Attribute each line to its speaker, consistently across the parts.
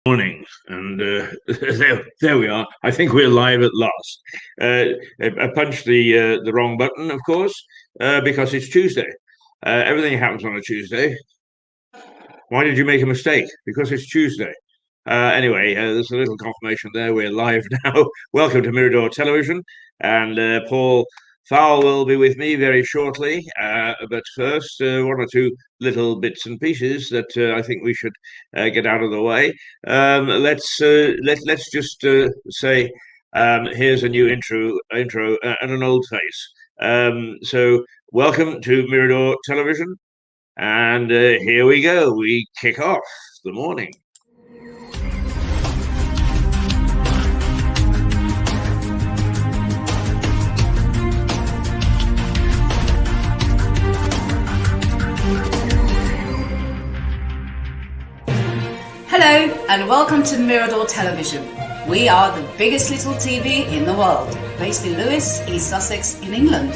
Speaker 1: Morning, and there we are. I think we're live at last. I punched the wrong button, of course, because it's Tuesday. Everything happens on a Tuesday. Why did you make a mistake? Because it's Tuesday. Anyway, there's a little confirmation there. We're live now. Welcome to Mirador Television, and Paul Fowl will be with me very shortly. But first, one or two little bits and pieces that I think we should get out of the way. Let's just say here's a new intro, and an old face. So welcome to Mirador Television. And here we go. We kick off the morning.
Speaker 2: Hello and welcome to Mirador Television. We are the biggest little TV in the world, based in Lewes, East Sussex in England.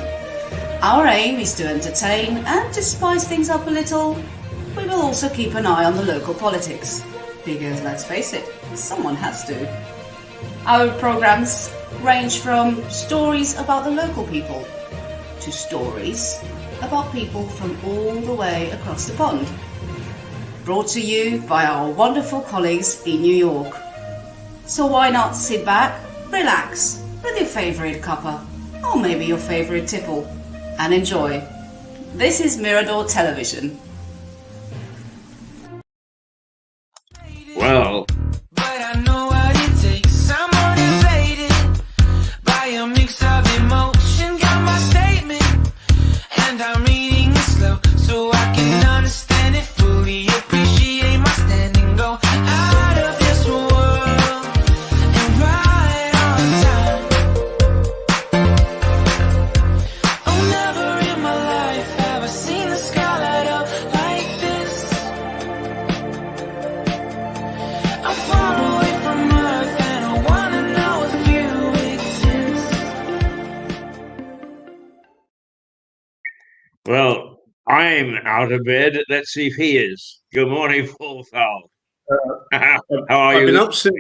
Speaker 2: Our aim is to entertain and to spice things up a little. We will also keep an eye on the local politics, because let's face it, someone has to. Our programmes range from stories about the local people to stories about people from all the way across the pond. Brought to you by our wonderful colleagues in New York. So why not sit back, relax with your favourite cuppa, or maybe your favourite tipple, and enjoy. This is Mirador Television.
Speaker 1: Well, Well, I'm out of bed. Let's see if he is. Good morning, Paul Fowl. How are
Speaker 3: I've
Speaker 1: you?
Speaker 3: been up since,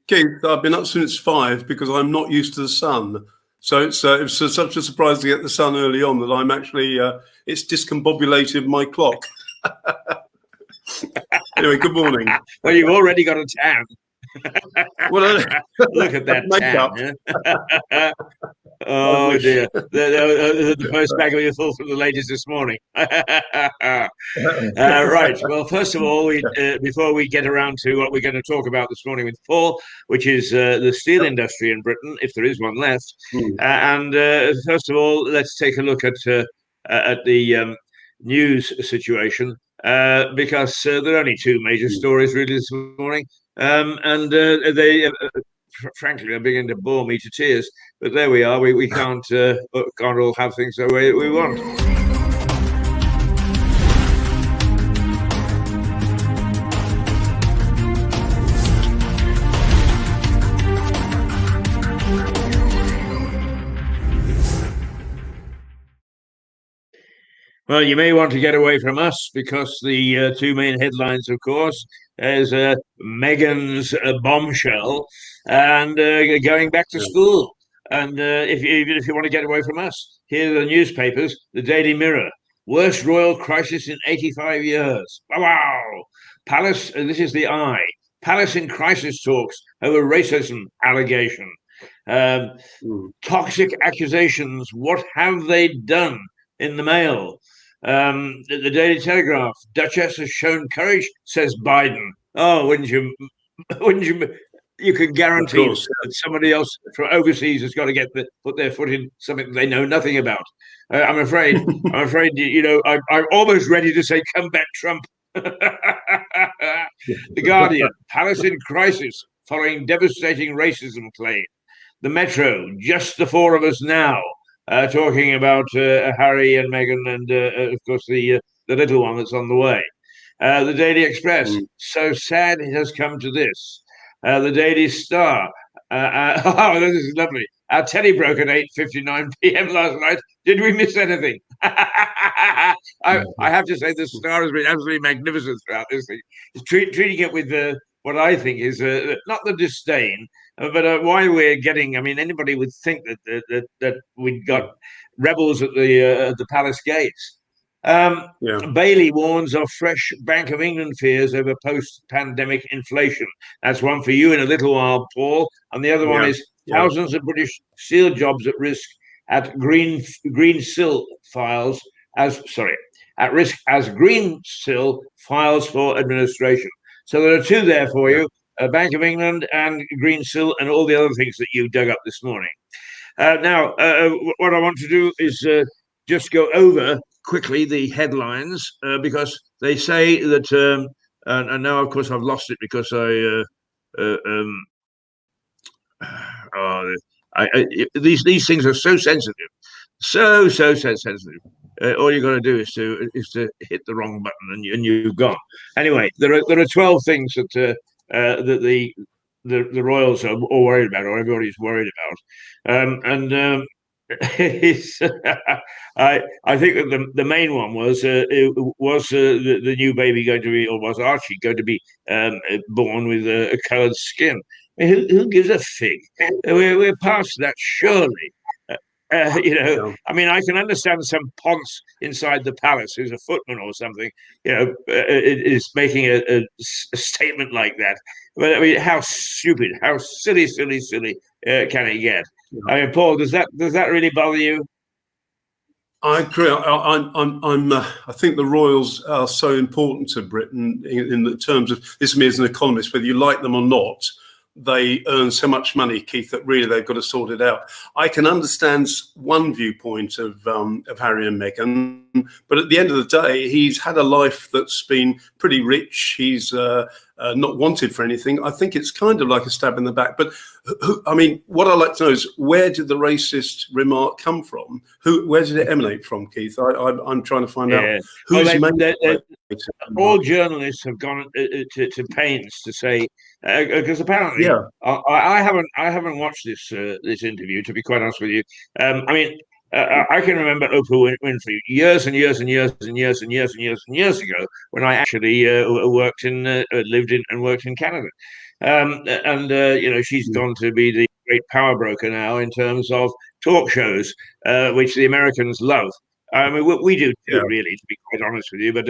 Speaker 3: Keith, I've been up since 5 because I'm not used to the sun. So it's such a surprise to get the sun early on that I'm actually, it's discombobulated my clock. Anyway, good morning.
Speaker 1: Well, you've already got a tan.
Speaker 3: Well,
Speaker 1: Look at that
Speaker 3: makeup.
Speaker 1: tan. Oh dear. The first bag of your thoughts from the ladies this morning. Right. Well, first of all, before we get around to what we're going to talk about this morning with Paul, which is the steel industry in Britain, if there is one left. And first of all, let's take a look at the news situation, because there are only two major stories really this morning. And they frankly, are beginning to bore me to tears. But there we are. We can't all have things the way that we want. Well, you may want to get away from us because the two main headlines, of course, is Meghan's bombshell and going back to school. And if you want to get away from us, here are the newspapers: the Daily Mirror, worst royal crisis in 85 years. Wow! Palace. This is the Eye. Palace in crisis talks over racism allegation. Toxic accusations. What have they done? In the Mail. The Daily Telegraph: Duchess has shown courage, says Biden. Oh, wouldn't you? You can guarantee that somebody else from overseas has got to put their foot in something they know nothing about. I'm afraid. I'm almost ready to say, "Come back, Trump." The Guardian: Palace in crisis following devastating racism claim. The Metro: just the four of us now. Talking about Harry and Meghan and, of course, the little one that's on the way. The Daily Express: so sad it has come to this. The Daily Star: oh, this is lovely. Our telly broke at 8:59 p.m. last night. Did we miss anything? I have to say the Star has been absolutely magnificent throughout this thing. Treating it with what I think is not the disdain, but why we're getting. I mean, anybody would think that we'd got rebels at the palace gates. Bailey warns of fresh Bank of England fears over post-pandemic inflation. That's one for you in a little while, Paul. And the other one is thousands of British steel jobs at risk at Greensill files at risk as Greensill files for administration. So there are two there for you: Bank of England and Greensill, and all the other things that you dug up this morning. Now, what I want to do is just go over quickly the headlines because they say that, and now of course I've lost it because these things are so sensitive, so sensitive. All you got to do is to hit the wrong button and you've gone. Anyway, there are 12 things that the royals are all worried about, or everybody's worried about, I think that the main one was the new baby going to be, or was Archie going to be born with a coloured skin? I mean, who gives a fig? We're past that, surely. I mean, I can understand some ponce inside the palace who's a footman or something, is making a statement like that. But I mean, how stupid, how silly can it get? I mean, Paul, does that really bother you?
Speaker 3: I agree. I think the royals are so important to Britain in the terms of, this is me as an economist, whether you like them or not. They earn so much money, Keith, that really they've got to sort it out. I can understand one viewpoint of Harry and Meghan, but at the end of the day, he's had a life that's been pretty rich. He's not wanted for anything. I think it's kind of like a stab in the back. But I mean, what I'd like to know is, where did the racist remark come from? Where did it emanate from, Keith? I'm trying to find out who's
Speaker 1: all journalists have gone to pains to say, because apparently, I haven't watched this interview, to be quite honest with you. I mean, I can remember Oprah Winfrey years and years ago, when I actually lived in and worked in Canada, she's gone to be the great power broker now in terms of talk shows, which the Americans love. I mean, we do too, really, to be quite honest with you, but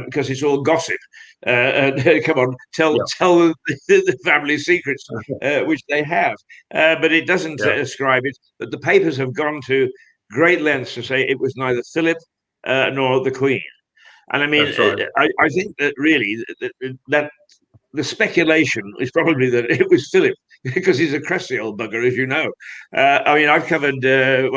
Speaker 1: because it's all gossip. Come on, tell the family secrets, which they have, but it doesn't ascribe it. But the papers have gone to great lengths to say it was neither Philip nor the Queen. And I mean, I think that really that the speculation is probably that it was Philip, because he's a crusty old bugger, as you know. I mean, I've covered 2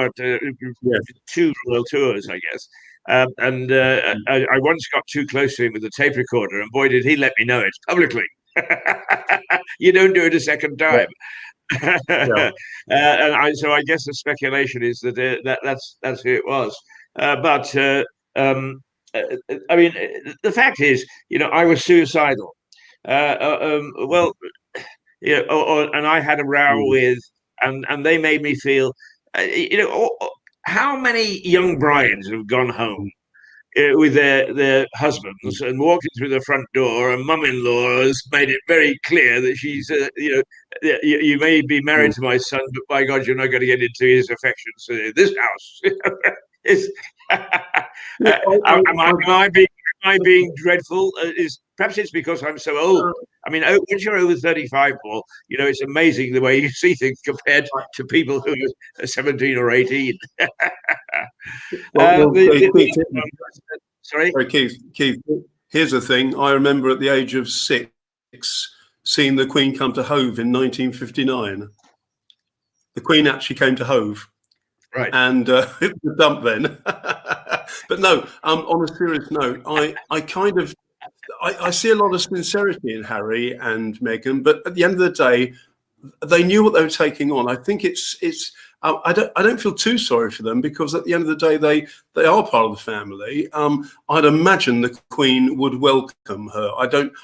Speaker 1: royal tours, I guess. And I once got too close to him with the tape recorder, and boy, did he let me know it publicly. You don't do it a second time. So I guess the speculation is that that's who it was. But I mean, the fact is, I was suicidal. And I had a row with, and they made me feel, how many young brides have gone home with their husbands and walked in through the front door, and mum-in-law has made it very clear that she's, you may be married to my son, but by God, you're not going to get into his affections in this house. Am I being dreadful? Perhaps it's because I'm so old. I mean, once you're over 35, Paul, it's amazing the way you see things compared to people who are 17 or 18. Sorry,
Speaker 3: Keith. Here's the thing. I remember at the age of 6 seeing the Queen come to Hove in 1959. The Queen actually came to Hove.
Speaker 1: Right.
Speaker 3: And it was a dump then. But no, on a serious note, I see a lot of sincerity in Harry and Meghan, but at the end of the day, they knew what they were taking on. I think I don't feel too sorry for them, because at the end of the day, they are part of the family. I'd imagine the Queen would welcome her.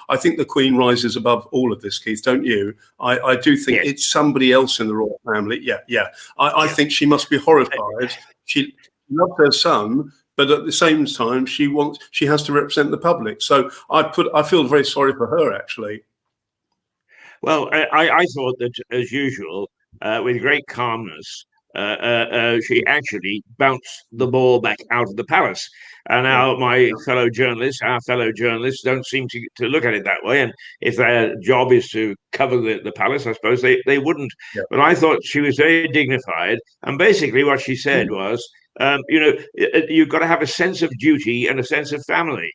Speaker 3: I think the Queen rises above all of this, Keith, don't you? I do think it's somebody else in the royal family. Yeah. I think she must be horrified. She loves her son, but at the same time, she has to represent the public. So I feel very sorry for her, actually.
Speaker 1: Well, I thought that, as usual, with great calmness, she actually bounced the ball back out of the palace. And
Speaker 3: Yeah,
Speaker 1: now
Speaker 3: yeah,
Speaker 1: our fellow journalists, don't seem to look at it that way. And if their job is to cover the palace, I suppose they wouldn't.
Speaker 3: yeah.
Speaker 1: But I thought she was very dignified. And basically, what she said
Speaker 3: Mm,
Speaker 1: was, you've got to have a sense of duty and a sense of family.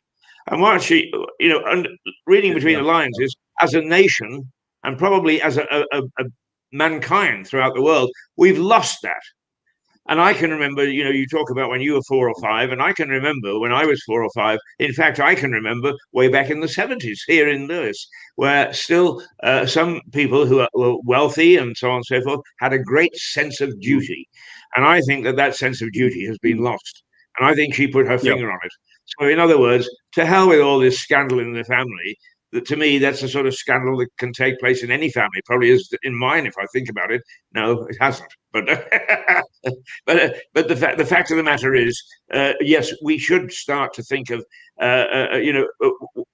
Speaker 1: And what she, and reading
Speaker 3: yeah,
Speaker 1: between the lines
Speaker 3: yeah.
Speaker 1: is, as a nation, and probably as a mankind throughout the world, we've lost that. And I can remember, you talk about when you were 4 or 5, and I can remember when I was 4 or 5. In fact, I can remember way back in the 70s here in Lewis, where still some people who were wealthy and so on and so forth had a great sense of
Speaker 3: Mm,
Speaker 1: duty. And I think that sense of duty has been
Speaker 3: mm.
Speaker 1: lost. And I think she put her
Speaker 3: Yeah,
Speaker 1: finger on it. So, in other words, to hell with all this scandal in the family. That, to me, that's the sort of scandal that can take place in any family. Probably is in mine if I think about it. No, it hasn't. But but the fact of the matter is, yes, we should start to think of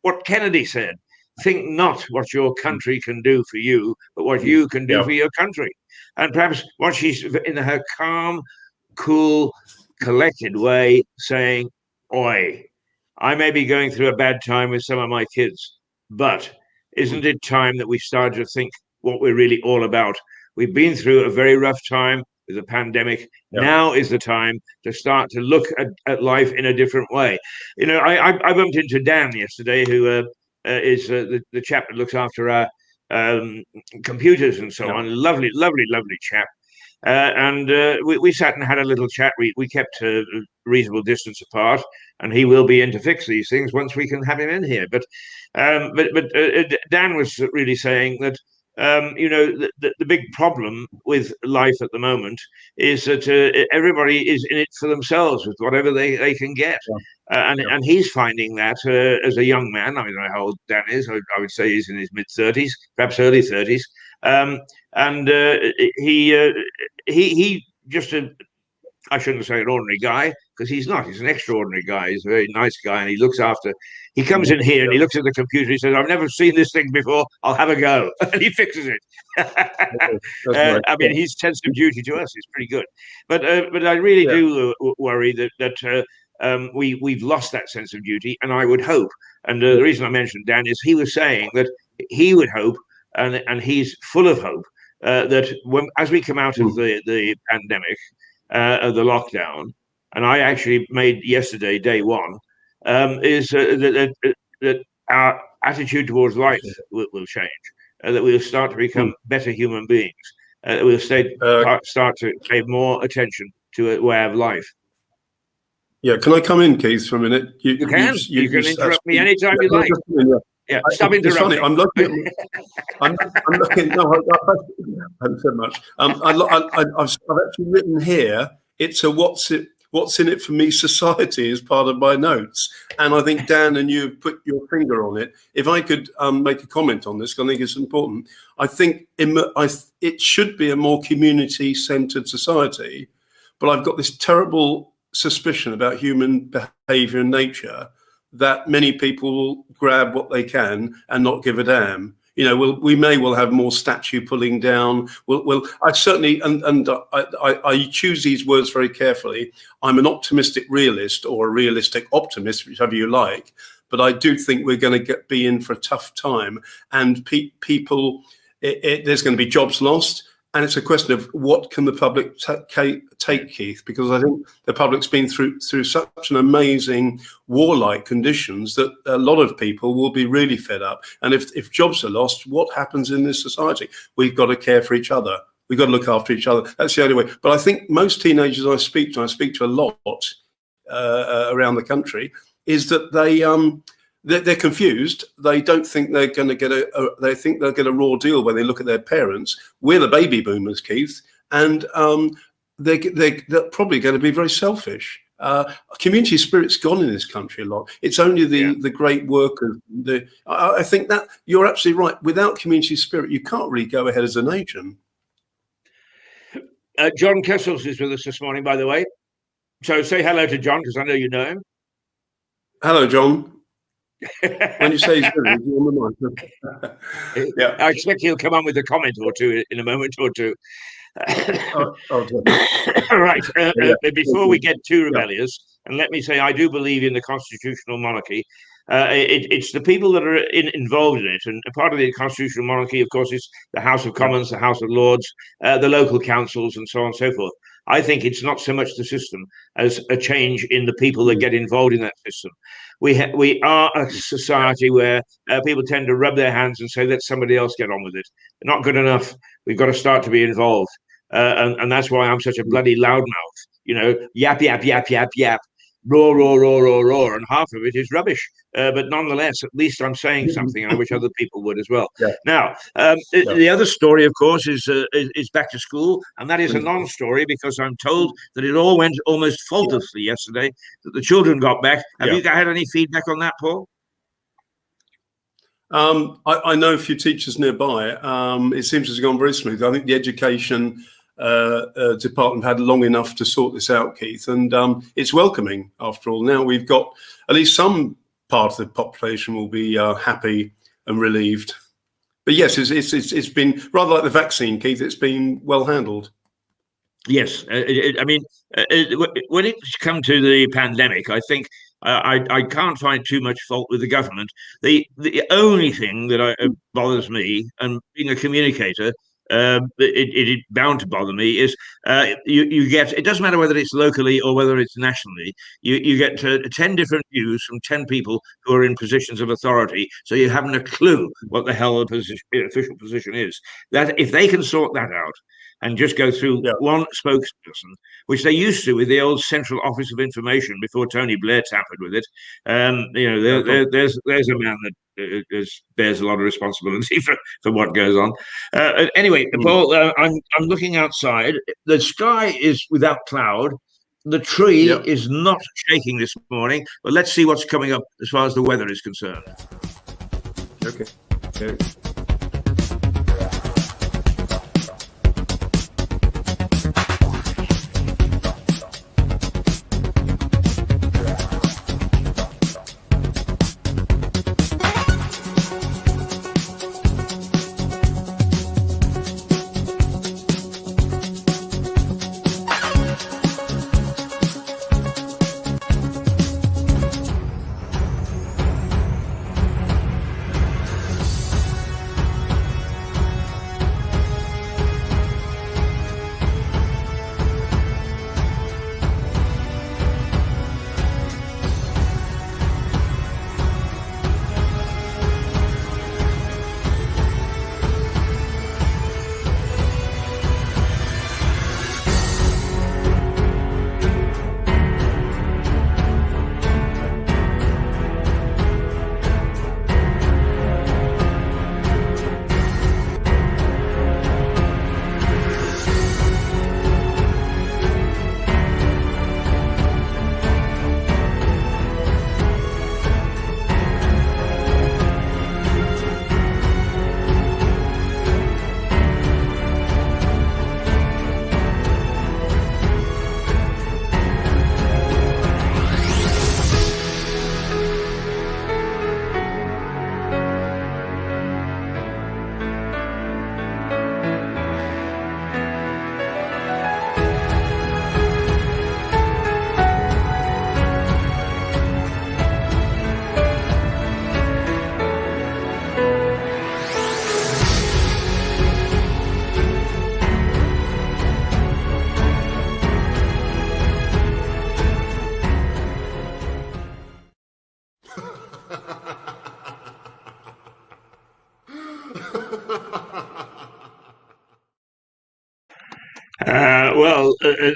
Speaker 1: what Kennedy said: think not what your
Speaker 3: mm,
Speaker 1: country can do for you, but what
Speaker 3: mm.
Speaker 1: you can do
Speaker 3: Yeah,
Speaker 1: for your country. And perhaps what she's in her calm, cool, collected way saying, "Oi, I may be going through a bad time with some of my kids, but
Speaker 3: mm,
Speaker 1: isn't it time that we started to think what we're really all about? We've been through a very rough time with a pandemic.
Speaker 3: yeah,
Speaker 1: Now is the time to start to look at life in a different way." I bumped into Dan yesterday, who is the chap that looks after our um, computers and so
Speaker 3: yeah.
Speaker 1: on. Lovely, lovely, lovely chap. And we sat and had a little chat. We kept a reasonable distance apart, and he will be in to fix these things once we can have him in here. But Dan was really saying that the big problem with life at the moment is that everybody is in it for themselves with whatever they can get.
Speaker 3: Yeah,
Speaker 1: And
Speaker 3: yeah.
Speaker 1: and he's finding that as a young man. I don't know how old Dan is. I would say he's in his mid 30s, perhaps early 30s. Um, and he just I shouldn't say an ordinary guy because he's not. He's an extraordinary guy. He's a very nice guy, and he looks after. He comes
Speaker 3: Mm,
Speaker 1: in here and
Speaker 3: yeah.
Speaker 1: he looks at the computer. He says, "I've never seen this thing before. I'll have a go," and he fixes it.
Speaker 3: Okay, that's right.
Speaker 1: I
Speaker 3: Yeah,
Speaker 1: mean, his sense of duty to us is pretty good. But I really
Speaker 3: yeah.
Speaker 1: do worry that we've lost that sense of duty, and I would hope. And
Speaker 3: Yeah.
Speaker 1: the reason I mentioned Dan is he was saying that he would hope, and he's full of hope that as we come out of
Speaker 3: Mm,
Speaker 1: the pandemic, of the lockdown, and I actually made yesterday day one, is that our attitude towards life will change, that we'll start to
Speaker 3: mm.
Speaker 1: become better human beings, that we'll
Speaker 3: Uh,
Speaker 1: start to pay more attention to a way of life.
Speaker 3: yeah, can I come in, Keith, for a minute?
Speaker 1: You can interrupt me anytime
Speaker 3: Yeah,
Speaker 1: you
Speaker 3: can I
Speaker 1: like.
Speaker 3: just come in? Yeah.
Speaker 1: Yeah, stop
Speaker 3: It's funny.
Speaker 1: interrupting.
Speaker 3: I'm looking at. I'm looking. No, haven't said much. I've actually written here. It's a what's in it for me society as part of my notes, and I think Dan and you have put your finger on it. If I could make a comment on this, 'cause I think it's important. I think it should be a more community-centered society, but I've got this terrible suspicion about human behaviour and nature that many people will grab what they can and not give a damn. We may well have more statue pulling down. I certainly, and I choose these words very carefully. I'm an optimistic realist or a realistic optimist, whichever you like. But I do think we're going to be in for a tough time, and people, there's going to be jobs lost. And it's a question of what can the public take, Keith? Because I think the public's been through such an amazing warlike conditions that a lot of people will be really fed up. And if jobs are lost, what happens in this society? We've got to care for each other. We've got to look after each other. That's the only way. But I think most teenagers I speak to a lot around the country, is that they're confused. They don't think they're going to get they think they'll get a raw deal when they look at their parents. We're the baby boomers, Keith, and they're probably going to be very selfish. Community spirit's gone in this country a lot. It's only the great workers. I think that you're absolutely right. Without community spirit, you can't really go ahead as a nation.
Speaker 1: John Kessels is with us this morning, by the way. So say hello to John, because I know you know him.
Speaker 3: Hello, John. When you say he's good, he's on the mic. Yeah.
Speaker 1: I expect he'll come on with a comment or two in a moment or two. Right. Before we get too rebellious, and let me say, I do believe in the constitutional monarchy. It's the people that are involved in it, and a part of the constitutional monarchy, of course, is the House of Commons, the House of Lords, the local councils, and so on and so forth. I think it's not so much the system as a change in the people that get involved in that system. We are a society where people tend to rub their hands and say, let somebody else get on with it. Not good enough. We've got to start to be involved. And that's why I'm such a bloody loudmouth, yap, yap, yap, yap, yap, roar, roar, roar, roar, roar. And half of it is rubbish. But nonetheless, at least I'm saying something, and I wish other people would as well.
Speaker 3: Yeah.
Speaker 1: Now, the other story, of course, is back to school. And that is a non-story because I'm told that it all went almost faultlessly yesterday, that the children got back. Have you had any feedback on that, Paul?
Speaker 3: I know a few teachers nearby. It seems to have gone very smooth. I think the education department had long enough to sort this out, Keith, and it's welcoming after all. Now we've got at least some part of the population will be happy and relieved. But yes, it's been rather like the vaccine, Keith. It's been well handled.
Speaker 1: Yes, I mean, when it's come to the pandemic, I think I can't find too much fault with the government. The only thing that bothers me, and being a communicator, it bound to bother me, is you get, it doesn't matter whether it's locally or whether it's nationally, you get 10 different views from 10 people who are in positions of authority, so you haven't a clue what the hell the official position is. That if they can sort that out and just go through one spokesperson, which they used to with the old Central Office of Information before Tony Blair tampered with it. There's a man that bears a lot of responsibility for what goes on. Anyway, Paul, I'm looking outside. The sky is without cloud. The tree is not shaking this morning, but let's see what's coming up as far as the weather is concerned.
Speaker 3: Okay.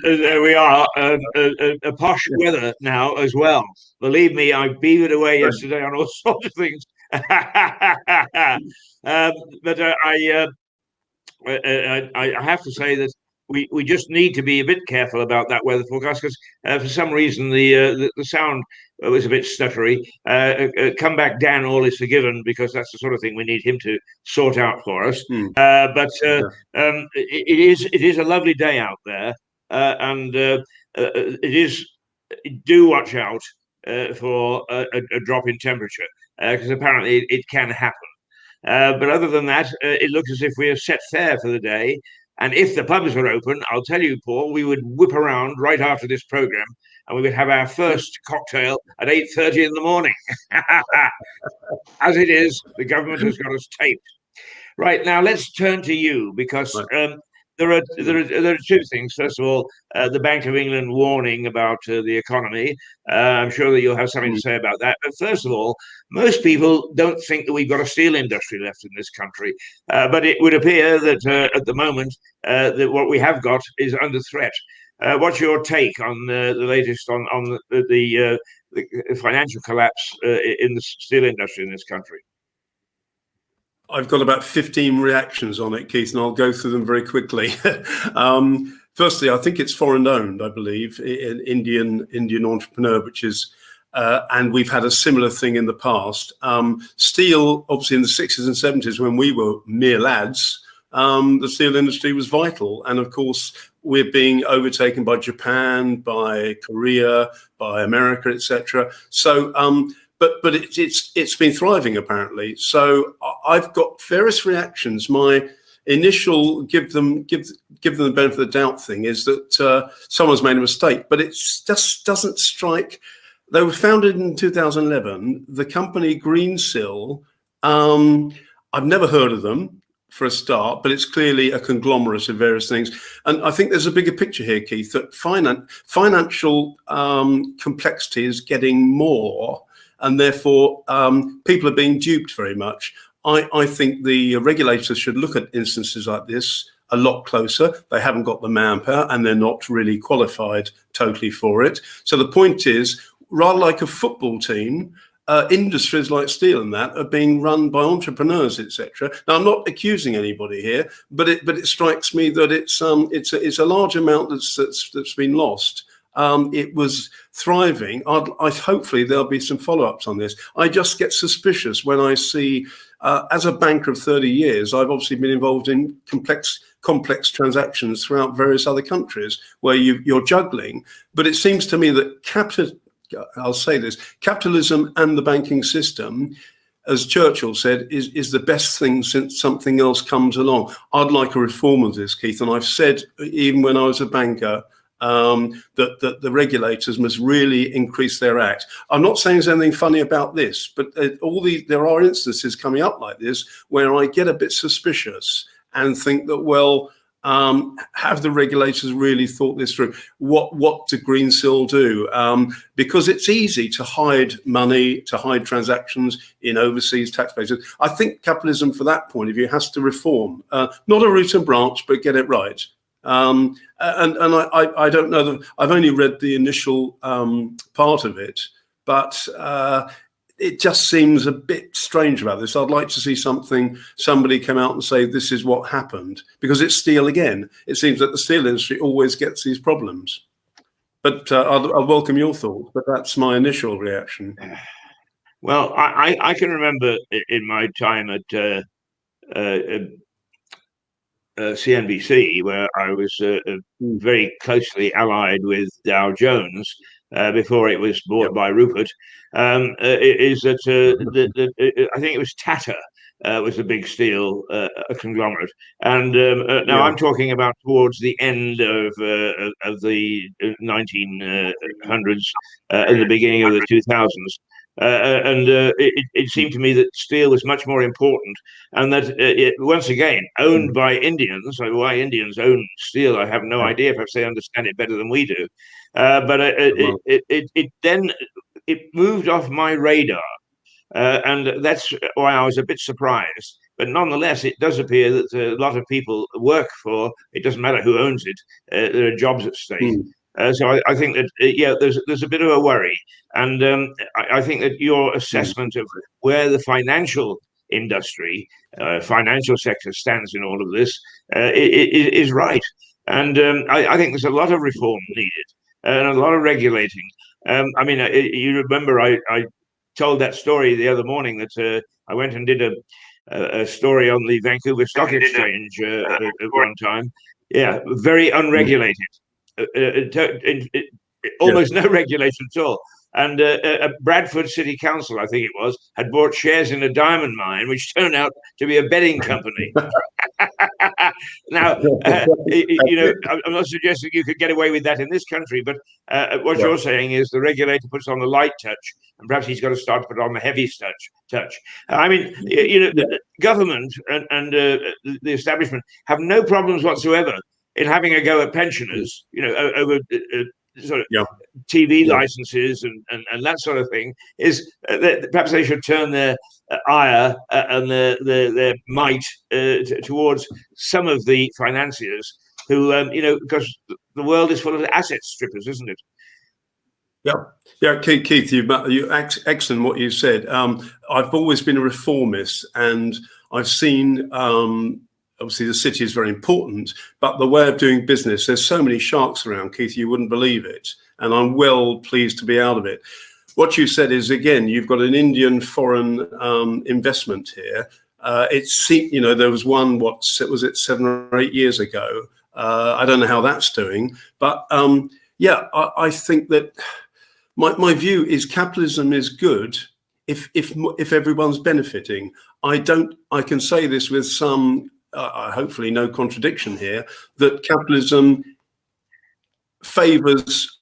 Speaker 1: There we are, a posh weather now as well. Believe me, I beavered away yesterday on all sorts of things. But I have to say that we just need to be a bit careful about that weather forecast because for some reason the sound was a bit stuttery. Come back, Dan, all is forgiven, because that's the sort of thing we need him to sort out for us. It is a lovely day out there, and it is. Do watch out for a drop in temperature. because apparently it can happen. But other than that, it looks as if we are set fair for the day. And if the pubs were open, I'll tell you, Paul, we would whip around right after this program, and we would have our first cocktail at 8:30 in the morning. As it is, the government has got us taped. Right, now let's turn to you, because there are two things. First of all, the Bank of England warning about the economy. I'm sure that you'll have something to say about that. But first of all, most people don't think that we've got a steel industry left in this country. But it would appear that at the moment, that what we have got is under threat. What's your take on the latest on the financial collapse in the steel industry in this country?
Speaker 3: I've got about 15 reactions on it, Keith, and I'll go through them very quickly. Firstly, I think it's foreign owned, I believe, an Indian entrepreneur, which is, and we've had a similar thing in the past. Steel, obviously in the 60s and 70s, when we were mere lads, the steel industry was vital. And of course, we're being overtaken by Japan, by Korea, by America, etc. So, but it's been thriving apparently. So I've got various reactions. My initial give them the benefit of the doubt thing is that someone's made a mistake, but it just doesn't strike. They were founded in 2011. The company Greensill, I've never heard of them for a start, but it's clearly a conglomerate of various things. And I think there's a bigger picture here, Keith, that financial complexity is getting more, and therefore people are being duped very much. I think the regulators should look at instances like this a lot closer. They haven't got the manpower and they're not really qualified totally for it. So the point is, rather like a football team, industries like steel and that are being run by entrepreneurs, etc. Now, I'm not accusing anybody here, but it strikes me that it's a large amount that's been lost. It was thriving. Hopefully there'll be some follow-ups on this. I just get suspicious when I see, as a banker of 30 years, I've obviously been involved in complex transactions throughout various other countries where you're juggling. But it seems to me that I'll say this, capitalism and the banking system, as Churchill said, is the best thing since something else comes along. I'd like a reform of this, Keith, and I've said, even when I was a banker, that the regulators must really increase their act. I'm not saying there's anything funny about this, but there are instances coming up like this where I get a bit suspicious and think that, well, have the regulators really thought this through? What do Greensill do? Because it's easy to hide money, to hide transactions in overseas tax bases. I think capitalism, for that point of view, has to reform. Not a root and branch, but get it right. And I don't know. I've only read the initial part of it, but it just seems a bit strange about this. I'd like to see somebody come out and say this is what happened, because it's steel again. It seems that the steel industry always gets these problems. But I'll welcome your thoughts, but that's my initial reaction.
Speaker 1: Well, I can remember in my time at CNBC, where I was very closely allied with Dow Jones before it was bought by Rupert, is that I think it was Tata was a big steel conglomerate. And now I'm talking about towards the end of the 1900s and the beginning of the 2000s. It seemed to me that steel was much more important, and that once again owned by Indians. Why Indians own steel, I have no idea. Perhaps they understand it better than we do. But it moved off my radar, and that's why I was a bit surprised. But nonetheless, it does appear that a lot of people work for. It doesn't matter who owns it. There are jobs at stake. So I think that there's a bit of a worry, and I think that your assessment of where the financial industry, financial sector stands in all of this is right, and I think there's a lot of reform needed and a lot of regulating. I mean, you remember I told that story the other morning that I went and did a story on the Vancouver Stock Exchange at one time. Yeah, very unregulated. Almost no regulation at all. And Bradford City Council, I think it was, had bought shares in a diamond mine, which turned out to be a betting company. Now, I'm not suggesting you could get away with that in this country, but what you're saying is the regulator puts on the light touch, and perhaps he's got to start to put on the heavy touch. I mean, government and the establishment have no problems whatsoever in having a go at pensioners, over sort of TV licenses and that sort of thing. Is that perhaps they should turn their ire and their might towards some of the financiers who, because the world is full of asset strippers, isn't it?
Speaker 3: Yeah, Keith, you excellent what you said. I've always been a reformist, and I've seen. Obviously, the city is very important, but the way of doing business, there's so many sharks around, Keith, you wouldn't believe it. And I'm well pleased to be out of it. What you said is, again, you've got an Indian foreign investment here. There was one, was it 7 or 8 years ago? I don't know how that's doing. But I think that my view is capitalism is good if everyone's benefiting. I can say this with some, hopefully no contradiction here, that capitalism favors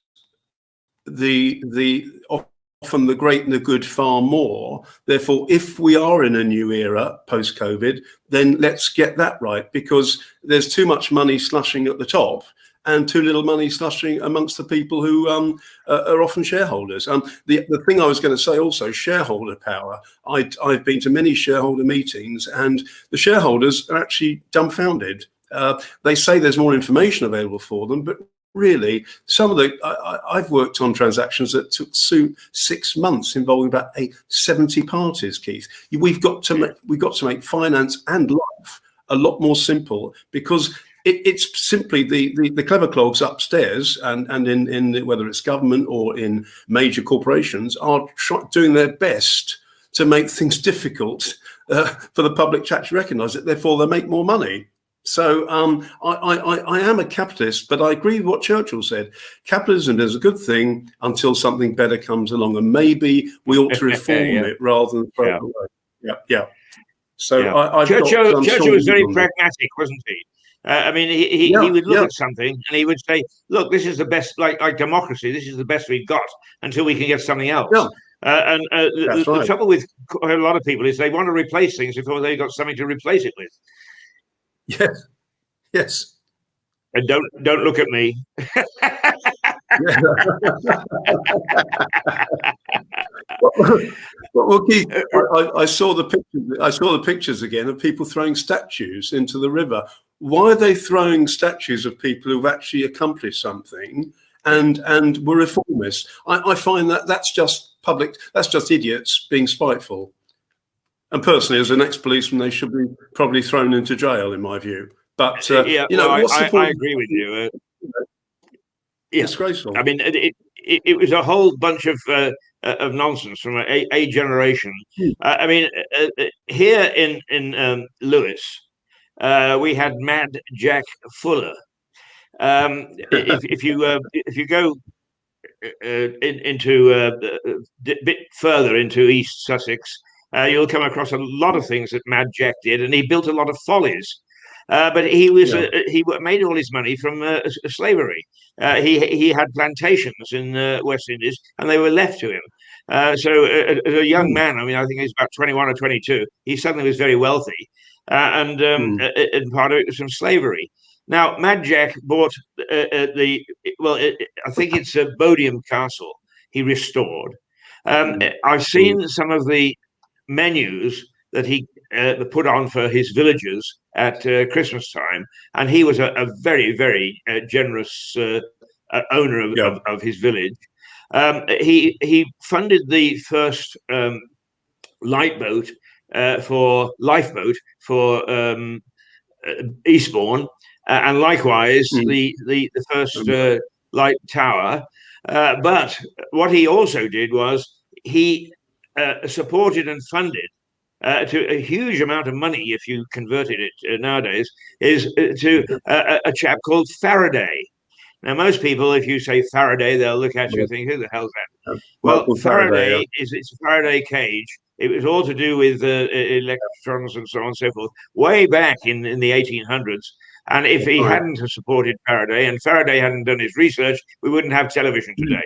Speaker 3: often the great and the good far more. Therefore, if we are in a new era post-COVID, then let's get that right, because there's too much money slushing at the top and too little money slushing amongst the people who are often shareholders. The thing I was going to say also, shareholder power. I've been to many shareholder meetings, and the shareholders are actually dumbfounded. They say there's more information available for them, but really, I've worked on transactions that took 6 months, involving about 70 parties. Keith, we've got to make finance and life a lot more simple, because it's simply the clever clogs upstairs and in whether it's government or in major corporations are doing their best to make things difficult for the public to actually recognise it. Therefore, they make more money. So I am a capitalist, but I agree with what Churchill said. Capitalism is a good thing until something better comes along, and maybe we ought to reform it rather than throw it away. Yeah. So
Speaker 1: Churchill was very pragmatic, wasn't he? I mean, he would look at something and he would say, "Look, this is the best, like democracy. This is the best we've got until we can get something else." Yeah. The trouble with a lot of people is they want to replace things before they've got something to replace it with.
Speaker 3: Yes.
Speaker 1: And don't look at me.
Speaker 3: Well, Keith, I saw the pictures. I saw the pictures again of people throwing statues into the river. Why are they throwing statues of people who've actually accomplished something and were reformists? I find that's just idiots being spiteful. And personally, as an ex-policeman, they should be probably thrown into jail, in my view. But what's the point?
Speaker 1: I agree with you.
Speaker 3: Disgraceful.
Speaker 1: I mean, it was a whole bunch of nonsense from a generation. I mean, here in Lewis, we had Mad Jack Fuller. If you go into a bit further into East Sussex, you'll come across a lot of things that Mad Jack did, and he built a lot of follies. But he made all his money from slavery. He had plantations in West Indies, and they were left to him. So as a young man, I mean, I think he was about 21 or 22, he suddenly was very wealthy, and part of it was from slavery. Now, Mad Jack bought I think it's Bodiam Castle he restored. I've seen some of the menus that he put on for his villagers at Christmas time, and he was a very, very generous owner of his village. He funded the first lifeboat for Eastbourne, and likewise the first light tower. But what he also did was he supported and funded to a huge amount of money, if you converted it nowadays, is to a chap called Faraday. Now, most people, if you say Faraday, they'll look at you and think, who the hell's that? Well,
Speaker 3: Michael Faraday,
Speaker 1: Faraday it's a Faraday cage. It was all to do with electrons and so on and so forth, way back in the 1800s. And if he hadn't supported Faraday and Faraday hadn't done his research, we wouldn't have television today.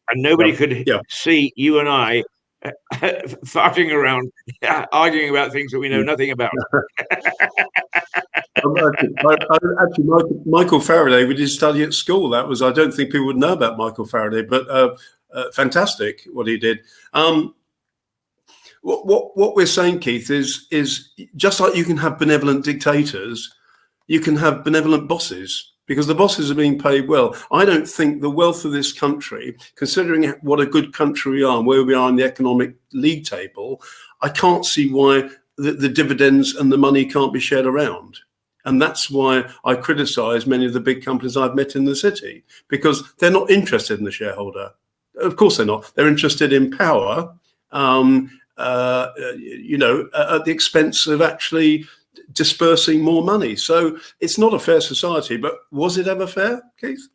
Speaker 1: And nobody could see you and I farting around, arguing about things that we know nothing about.
Speaker 3: Actually, Michael Faraday, we did study at school. That was, I don't think people would know about Michael Faraday, but fantastic what he did. What we're saying, Keith, is just like you can have benevolent dictators, you can have benevolent bosses, because the bosses are being paid well. I don't think the wealth of this country, considering what a good country we are and where we are in the economic league table, I can't see why the dividends and the money can't be shared around. And that's why I criticize many of the big companies I've met in the city, because they're not interested in the shareholder. Of course they're not. They're interested in power, at the expense of actually dispersing more money. So it's not a fair society. But was it ever fair, Keith?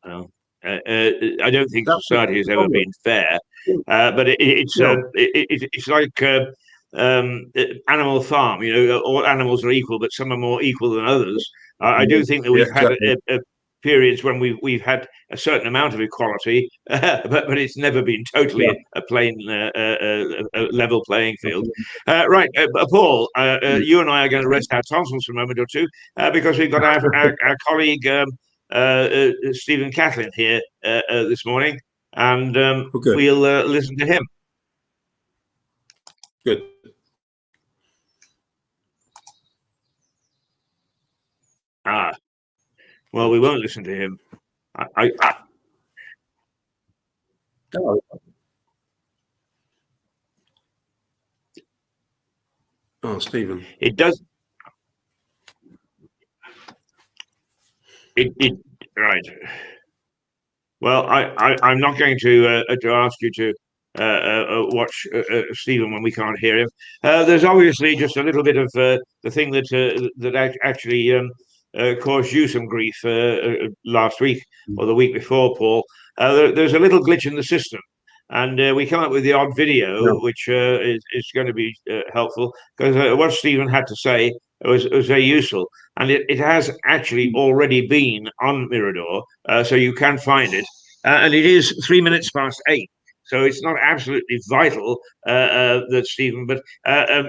Speaker 1: Well, I don't think society has ever been fair. But it's like Animal Farm. All animals are equal, but some are more equal than others. I do think that we've had periods when we've had a certain amount of equality, but it's never been totally a plain level playing field. Right, Paul, you and I are going to rest our tonsils for a moment or two because we've got our colleague Stephen Catlin here this morning, and we'll listen to him.
Speaker 3: Good.
Speaker 1: Well, we won't listen to him.
Speaker 3: Stephen.
Speaker 1: It does. Right. Well, I'm not going to ask you to watch Stephen when we can't hear him. There's obviously just a little bit of the thing that actually caused you some grief last week or the week before, Paul. There's a little glitch in the system, and we come up with the odd video, which is going to be helpful, because what Stephen had to say was very useful, and it has actually already been on Mirador, so you can find it, and it is 3 minutes past 8. So it's not absolutely vital that Stephen, but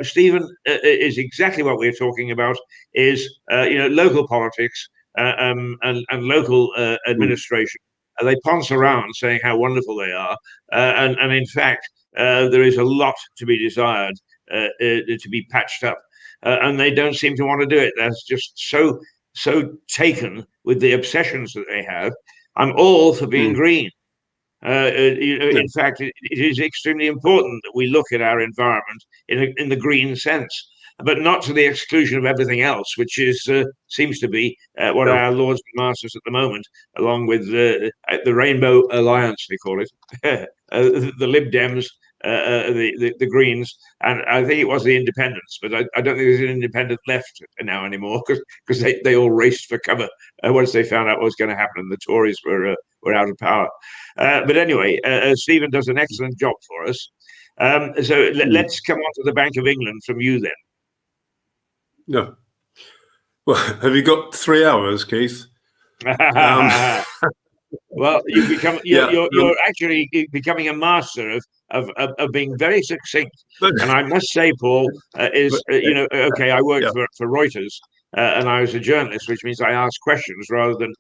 Speaker 1: Stephen is exactly what we're talking about. Is local politics and local administration. They ponce around saying how wonderful they are, and in fact there is a lot to be desired to be patched up, and they don't seem to want to do it. They're just so taken with the obsessions that they have. I'm all for being green. In fact, it is extremely important that we look at our environment in the green sense, but not to the exclusion of everything else, which seems to be what our lords and masters at the moment, along with the Rainbow Alliance, they call it, the Lib Dems, the Greens, and I think it was the Independents, but I don't think there's an independent left now anymore, because they all raced for cover once they found out what was going to happen, and the Tories were out of power. But anyway, Stephen does an excellent job for us. So let's come on to the Bank of England from you then.
Speaker 3: No. Well, have you got 3 hours, Keith?
Speaker 1: Well, you're actually becoming a master of being very succinct. And I must say, Paul, I worked for Reuters, and I was a journalist, which means I asked questions rather than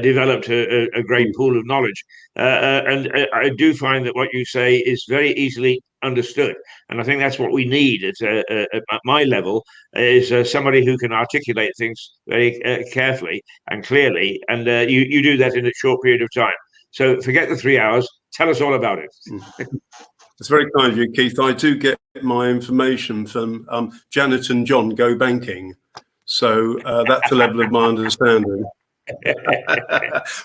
Speaker 1: developed a great pool of knowledge. And I do find that what you say is very easily understood. And I think that's what we need at my level, is somebody who can articulate things very carefully and clearly. And you do that in a short period of time. So forget the 3 hours. Tell us all about it.
Speaker 3: It's very kind of you, Keith. I do get my information from Janet and John Go Banking. So that's the level of my understanding.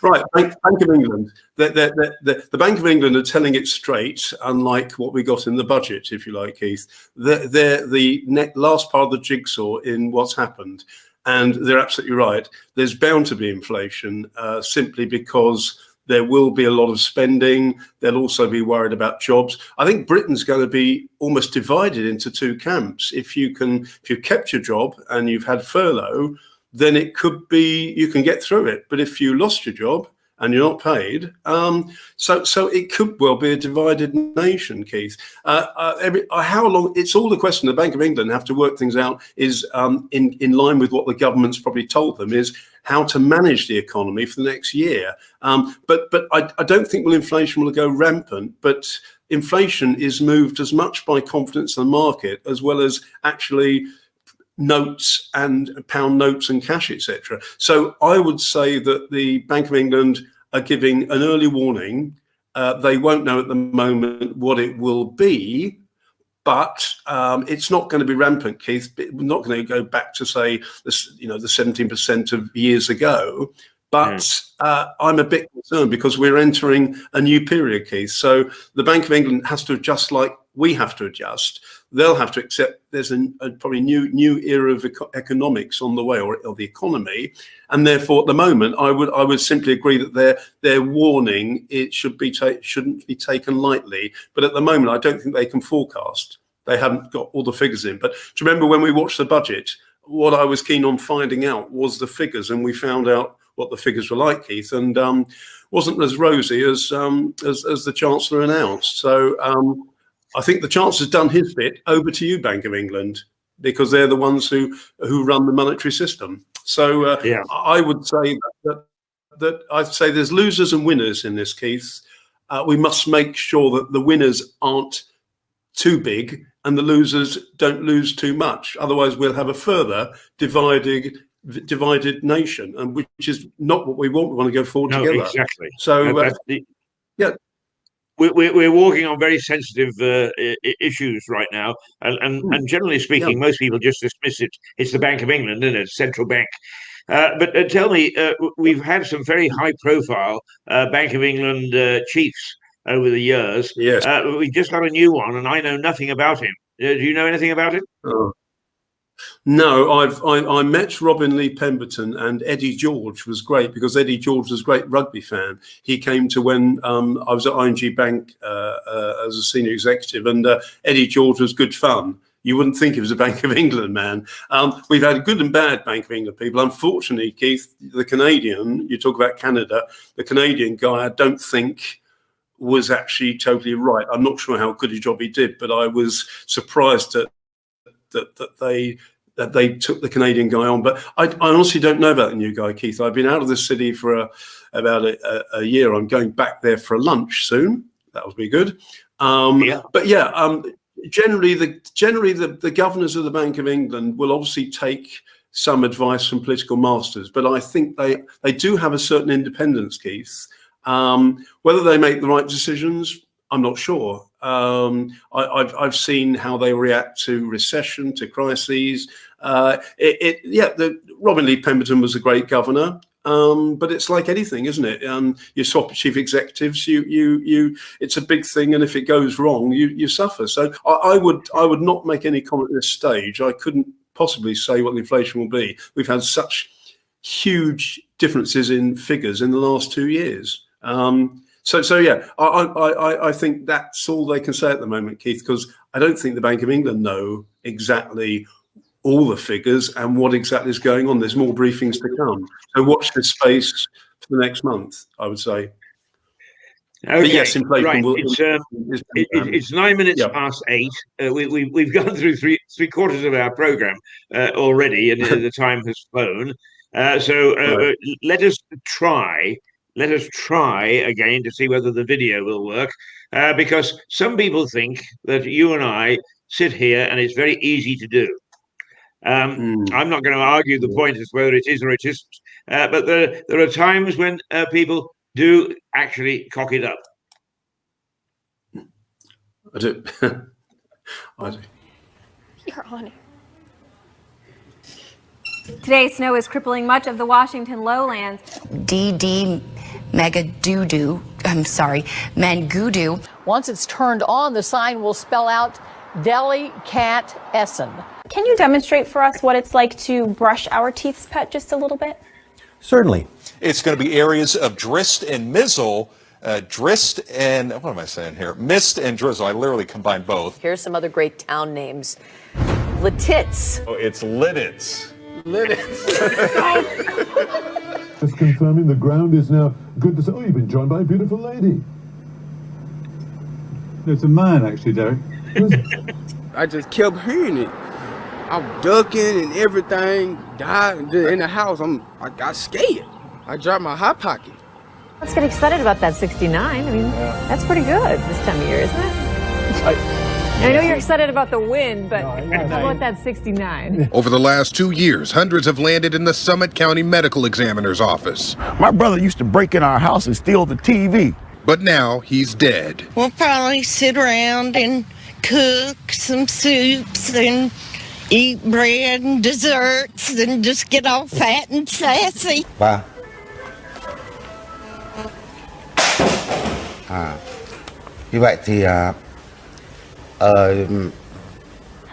Speaker 3: Right, Bank of England. The Bank of England are telling it straight, unlike what we got in the budget, if you like, Keith. They're the last part of the jigsaw in what's happened. And they're absolutely right. There's bound to be inflation simply because there will be a lot of spending. They'll also be worried about jobs. I think Britain's going to be almost divided into two camps. If you've kept your job and you've had furlough, then it could be you can get through it. But if you lost your job and you're not paid, so it could well be a divided nation, Keith. How long? It's all the question. The Bank of England have to work things out. Is in line with what the government's probably told them is how to manage the economy for the next year. But I don't think inflation will go rampant. But inflation is moved as much by confidence in the market as well as actually notes and pound notes and cash, etc. So I would say that the Bank of England are giving an early warning. They won't know at the moment what it will be, but it's not going to be rampant, Keith. We're not going to go back to say the 17% of years ago. But I'm a bit concerned because we're entering a new period, Keith. So the Bank of England has to adjust like we have to adjust. They'll have to accept there's a probably new era of economics on the way, or the economy, and therefore at the moment I would simply agree that their warning shouldn't be taken lightly. But at the moment I don't think they can forecast. They haven't got all the figures in. But do you remember when we watched the budget? What I was keen on finding out was the figures, and we found out what the figures were like, Keith, and wasn't as rosy as the Chancellor announced. So I think the Chancellor's done his bit. Over to you, Bank of England, because they're the ones who run the monetary system. So I would say that I'd say there's losers and winners in this, Keith. We must make sure that the winners aren't too big and the losers don't lose too much. Otherwise, we'll have a further divided nation, and which is not what we want. We want to go forward together.
Speaker 1: Exactly.
Speaker 3: So
Speaker 1: we're walking on very sensitive issues right now, and generally speaking, most people just dismiss it. It's the Bank of England, isn't it? Central bank. But tell me, we've had some very high-profile Bank of England chiefs over the years.
Speaker 3: Yes.
Speaker 1: We just got a new one, and I know nothing about him. Do you know anything about it?
Speaker 3: No, I met Robin Lee Pemberton, and Eddie George was great because Eddie George was a great rugby fan. He came to when I was at ING Bank as a senior executive, and Eddie George was good fun. You wouldn't think he was a Bank of England man. We've had good and bad Bank of England people. Unfortunately, Keith, the Canadian, you talk about Canada, the Canadian guy, I don't think was actually totally right. I'm not sure how good a job he did, but I was surprised that they took the Canadian guy on. But I honestly don't know about the new guy, Keith. I've been out of the city for about a year. I'm going back there for a lunch soon. That would be good. But generally the governors of the Bank of England will obviously take some advice from political masters, but I think they do have a certain independence, Keith. Whether they make the right decisions, I'm not sure. I've seen how they react to recession, to crises. Robin Lee Pemberton was a great governor, but it's like anything, isn't it? You swap chief executives, it's a big thing, and if it goes wrong, you suffer. So I would not make any comment at this stage. I couldn't possibly say what the inflation will be. We've had such huge differences in figures in the last 2 years. I think that's all they can say at the moment, Keith, because I don't think the Bank of England know exactly all the figures and what exactly is going on. There's more briefings to come. So watch this space for the next month, I would say.
Speaker 1: Okay,
Speaker 3: yes, inflation
Speaker 1: right.
Speaker 3: will.
Speaker 1: It's 9 minutes past 8. We've gone through three quarters of our program already, and the time has flown. So let us try again to see whether the video will work, because some people think that you and I sit here and it's very easy to do. I'm not going to argue the point as whether it is or it isn't, but there are times when people do actually cock it up.
Speaker 3: I do. I do.
Speaker 4: You're on it. Today, snow is crippling much of the Washington lowlands.
Speaker 5: Mangudu. Once it's turned on, the sign will spell out Deli Cat Essen. Can you demonstrate for us what it's like to brush our teeth's pet just a little bit?
Speaker 6: Certainly.
Speaker 7: It's going to be areas of drist and mizzle. Drist and, what am I saying here? Mist and drizzle. I literally combined both.
Speaker 8: Here's some other great town names. Lititz.
Speaker 7: Oh, it's Lidditz.
Speaker 9: Just confirming the ground is now good to say. Oh, you've been joined by a beautiful lady.
Speaker 10: There's a man, actually, Derek.
Speaker 11: I just kept hearing it. I'm ducking and everything. Died in the house. I got scared. I dropped my hot pocket.
Speaker 8: Let's get excited about that 69. I mean, that's pretty good this time of year, isn't it? I know you're excited about the win, but how about that 69?
Speaker 12: Over the last 2 years, hundreds have landed in the Summit County Medical Examiner's office.
Speaker 13: My brother used to break in our house and steal the TV.
Speaker 12: But now he's dead.
Speaker 14: We'll probably sit around and cook some soups and eat bread and desserts and just get all fat and sassy.
Speaker 13: Bye. Như vậy thì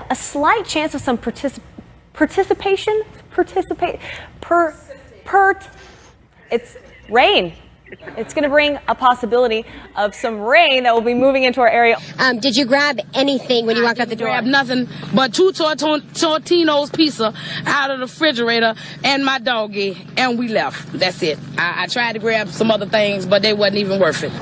Speaker 5: A slight chance of some it's rain. It's going to bring a possibility of some rain that will be moving into our area.
Speaker 15: Did you grab anything when you walked out the door?
Speaker 16: I grabbed nothing but 2 Tortino's pizza out of the refrigerator and my doggy, and we left. That's it. I tried to grab some other things, but they wasn't even worth it.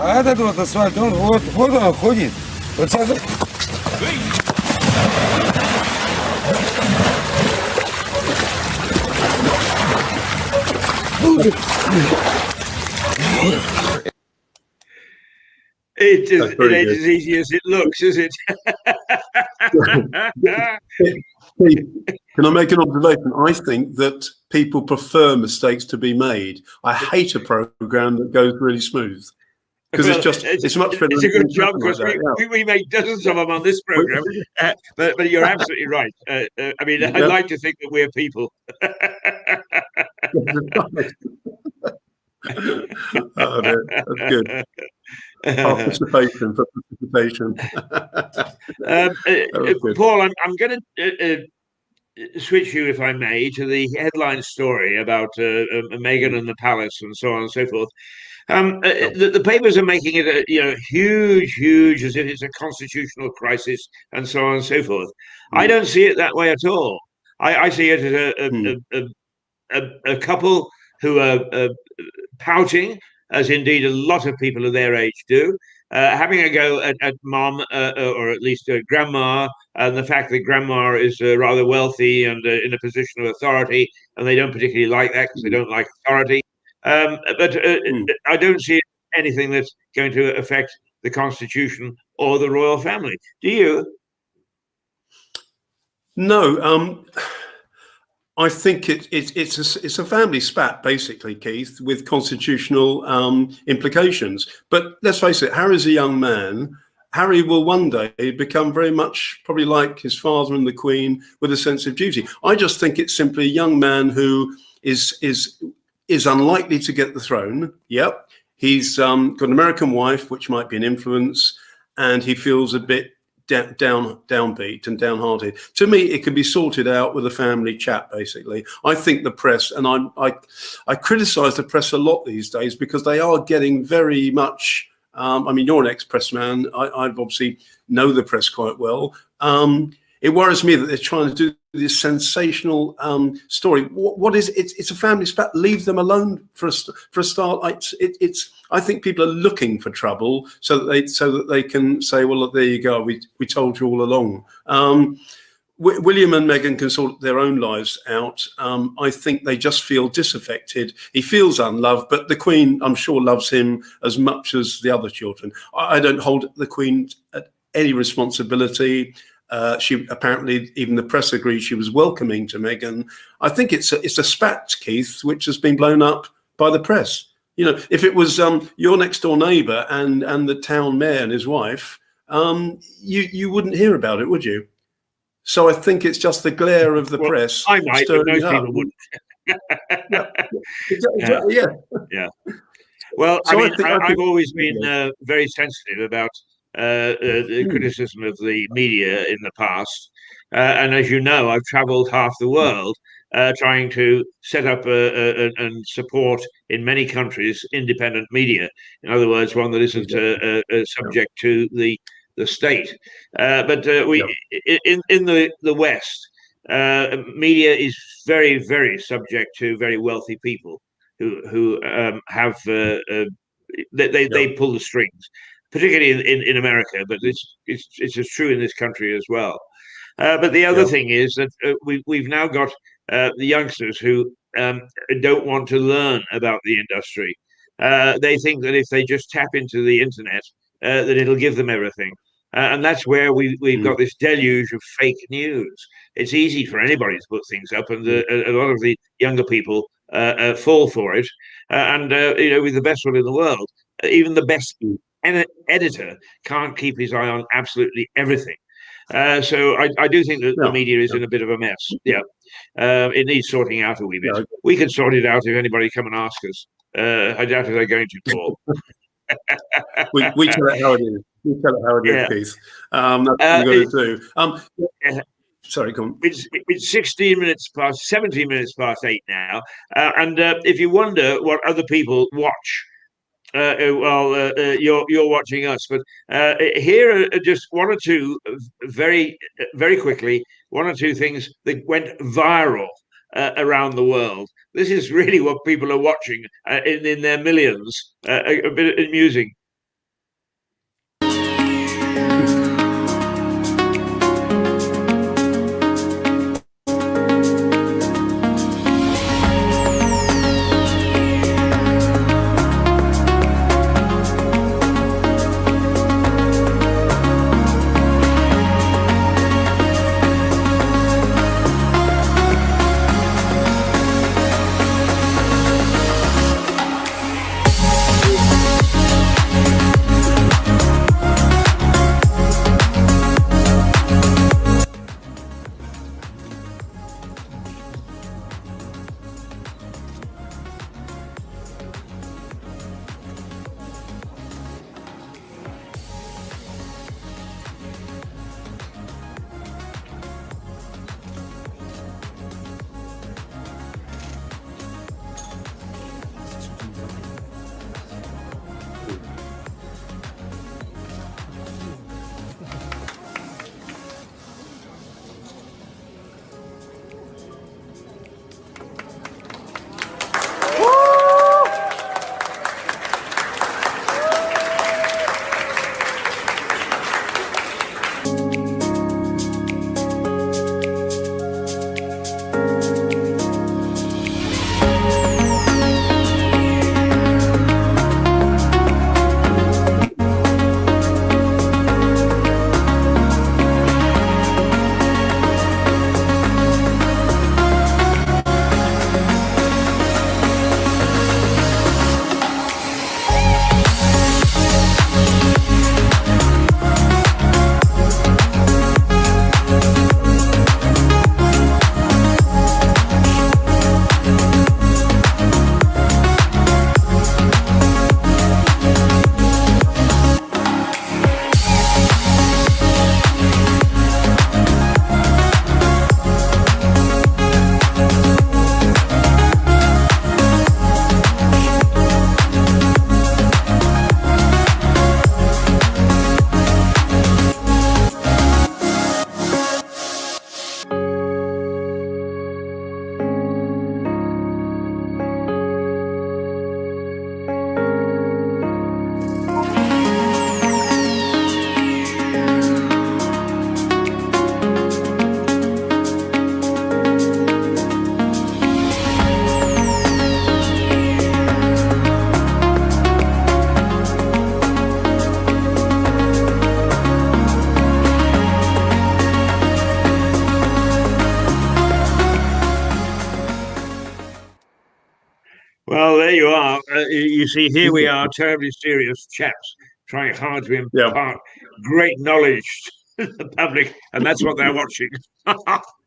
Speaker 1: It ain't as easy as it looks, is it?
Speaker 3: Can I make an observation? I think that people prefer mistakes to be made. I hate a program that goes really smooth because it's much better.
Speaker 1: It's a good job because we make dozens of them on this program. But you're absolutely right. I mean, I like to think that we're people.
Speaker 3: Oh, that's good. Participation for participation.
Speaker 1: Paul, I'm going to switch you, if I may, to the headline story about Meghan and the palace and so on and so forth. The papers are making it huge, as if it's a constitutional crisis and so on and so forth. I don't see it that way at all. I see it as a couple who are pouting, as indeed a lot of people of their age do, having a go at mom, or at least grandma, and the fact that grandma is rather wealthy and in a position of authority, and they don't particularly like that because they don't like authority. But I don't see anything that's going to affect the Constitution or the royal family. Do you?
Speaker 3: No. I think it's a family spat, basically, Keith, with constitutional implications. But let's face it, Harry's a young man. Harry will one day become very much probably like his father and the Queen, with a sense of duty. I just think it's simply a young man who is unlikely to get the throne. Yep, he's got an American wife, which might be an influence, and he feels a bit downbeat and downhearted. To me, it can be sorted out with a family chat, basically. I think the press, and I criticize the press a lot these days because they are getting very much, I mean, you're an ex-press man. I've obviously know the press quite well. It worries me that they're trying to do this sensational story. What is it? It's a family spat. Leave them alone for a start. I think people are looking for trouble so that they can say, well, look, there you go. We told you all along. William and Meghan can sort their own lives out. I think they just feel disaffected. He feels unloved, but the Queen, I'm sure, loves him as much as the other children. I don't hold the Queen at any responsibility. She apparently, even the press agreed she was welcoming to Meghan. I think it's a spat, Keith, which has been blown up by the press. You know, if it was your next door neighbour and the town mayor and his wife, you wouldn't hear about it, would you? So I think it's just the glare of the press.
Speaker 1: I might, but most people wouldn't. Yeah. Well, so I mean, I've always been very sensitive about criticism of the media in the past. And as you know, I've traveled half the world trying to set up and support in many countries independent media. In other words, one that isn't subject to the state. But in the West, media is very, very subject to very wealthy people who have they pull the strings, particularly in America, but it's as true in this country as well. But the other thing is that we've now got the youngsters who don't want to learn about the industry. They think that if they just tap into the internet, that it'll give them everything. And that's where we've got this deluge of fake news. It's easy for anybody to put things up, and a lot of the younger people fall for it. And with the best one in the world, even the best editor can't keep his eye on absolutely everything. So I do think that the media is in a bit of a mess. Yeah, it needs sorting out a wee bit. We can sort it out if anybody come and ask us. I doubt if they're going to, Paul.
Speaker 3: we tell it how it is. We tell it how it is, Keith. That's what we've got to do. Sorry, go on.
Speaker 1: It's 17 minutes past 8 now. And if you wonder what other people watch, you're watching us. But here are just one or two, very, very quickly, one or two things that went viral around the world. This is really what people are watching in their millions. A bit amusing. Well, there you are. You see, here we are, terribly serious chaps, trying hard to impart great knowledge to the public, and that's what they're watching